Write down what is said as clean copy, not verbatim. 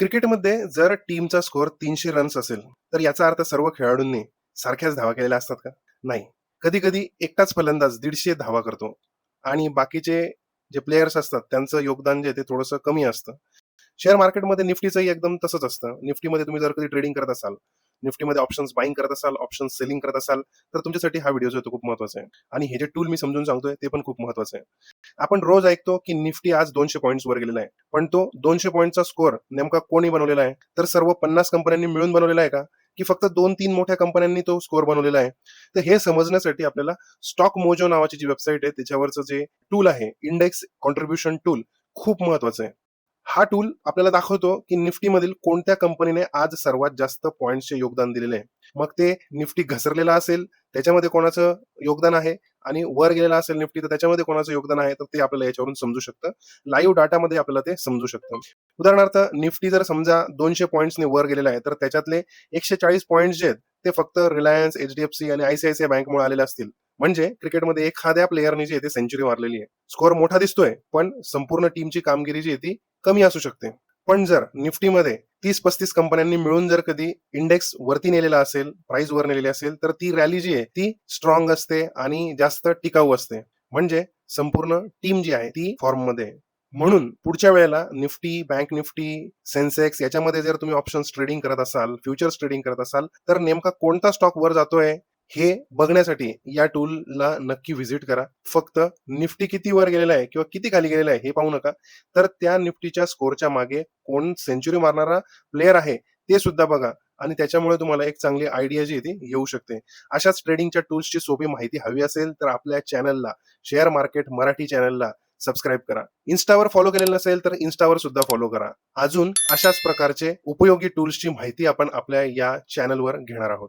क्रिकेटमध्ये जर टीमचा स्कोअर 300 रन्स असेल, तर याचा अर्थ सर्व खेळाडूंनी सारख्याच धावा केलेल्या असतात का? नाही. कधी-कधी एकटाच फलंदाज 150 धावा करतो आणि बाकीचे जे प्लेयर्स असतात त्यांचं योगदान जे आहे ते थोडंसं कमी असतं. शेअर मार्केटमध्ये निफ्टीचंही एकदम तसंच असतं. निफ्टीमध्ये तुम्ही जर कधी ट्रेडिंग करत असाल, निफ्टीमध्ये ऑप्शन्स बायिंग करत असाल, ऑप्शन्स सेलिंग करत असाल, तर तुमच्यासाठी हा व्हिडिओ जो आहे तो खूप महत्त्वाचा आहे. आणि हे जे टूल मी समजून सांगतोय ते पण खूप महत्त्वाचं आहे. आपण रोज ऐकतो की निफ्टी आज 200 पॉइंट्स वर गेलेला आहे. पण तो 200 पॉइंटचा स्कोअर नेमका कोणी बनवलेला आहे? तर सर्व 50 कंपन्यांनी मिळून बनवलेला आहे का? की फक्त 2-3 मोठ्या कंपन्यांनी तो स्कोअर बनवलेला आहे? तर हे समजण्यासाठी आपल्याला स्टॉक मोजो नावाची जी वेबसाईट आहे त्याच्यावरचं जे टूल आहे, इंडेक्स कॉन्ट्रिब्युशन टूल खूप महत्त्वाचं आहे. हा टूल आपल्याला दाखवतो की निफ्टीमधील कोणत्या कंपनीने आज सर्वात जास्त पॉइंट्सचे योगदान दिलेले आहे. मग ते निफ्टी घसरलेला असेल, त्याच्यामध्ये कोणाचं योगदान आहे आणि वर गेलेला असेल निफ्टी तर त्याच्यामध्ये कोणाचं योगदान आहे, तर ते आपल्याला याच्यावरून समजू शकतं. लाईव्ह डाटामध्ये आपल्याला ते समजू शकतं. उदाहरणार्थ निफ्टी जर समजा 200 पॉइंट्सने वर गेलेला आहे, तर त्याच्यातले 140 पॉइंट्स जे आहेत, ते फक्त रिलायन्स, एचडीएफसी आणि आयसीआयसीआय बँकमुळे आलेले असतील. म्हणजे क्रिकेटमध्ये एखाद्या प्लेयरने जे आहे ते सेंचुरी मारलेली आहे. स्कोअर मोठा दिसतोय, पण संपूर्ण टीमची कामगिरी जी आहे ती कमी असू शकते. पण जर निफ्टीमध्ये 30-35 कंपन्यांनी मिळून जर कधी इंडेक्स वरती नेलेला असेल, प्राइस वर नेलेली असेल, तर ती रॅली जी आहे ती स्ट्रॉंग असते आणि जास्त टिकाऊ असते. म्हणजे संपूर्ण टीम जी आहे ती फॉर्ममध्ये आहे. म्हणून पुढच्या वेळेला निफ्टी, बँक निफ्टी, सेन्सेक्स याच्यामध्ये जर तुम्ही ऑप्शन्स ट्रेडिंग करत असाल, फ्युचर्स ट्रेडिंग करत असाल, तर नेमका कोणता स्टॉक वर जातोय हे बघण्यासाठी या टूलला नक्की व्हिजिट करा. फक्त निफ्टी किती वर गेलेला आहे किंवा किती खाली गेलेला आहे हे पाहू नका. तर त्या निफ्टीच्या स्कोरच्या मागे कोण सेंचुरी मारणारा प्लेयर आहे ते सुद्धा बघा आणि त्याच्यामुळे तुम्हाला एक चांगली आयडिया जी आहे ती येऊ शकते. अशाच ट्रेडिंगच्या टूल्सची सोपी माहिती हवी असेल तर आपल्या चॅनलला शेअर मार्केट मराठी चॅनलला सबस्क्राईब करा. इन्स्टावर फॉलो केलेलं नसेल तर इन्स्टावर सुद्धा फॉलो करा. अजून अशाच प्रकारचे उपयोगी टूल्सची माहिती आपण आपल्या या चॅनलवर घेणार आहोत.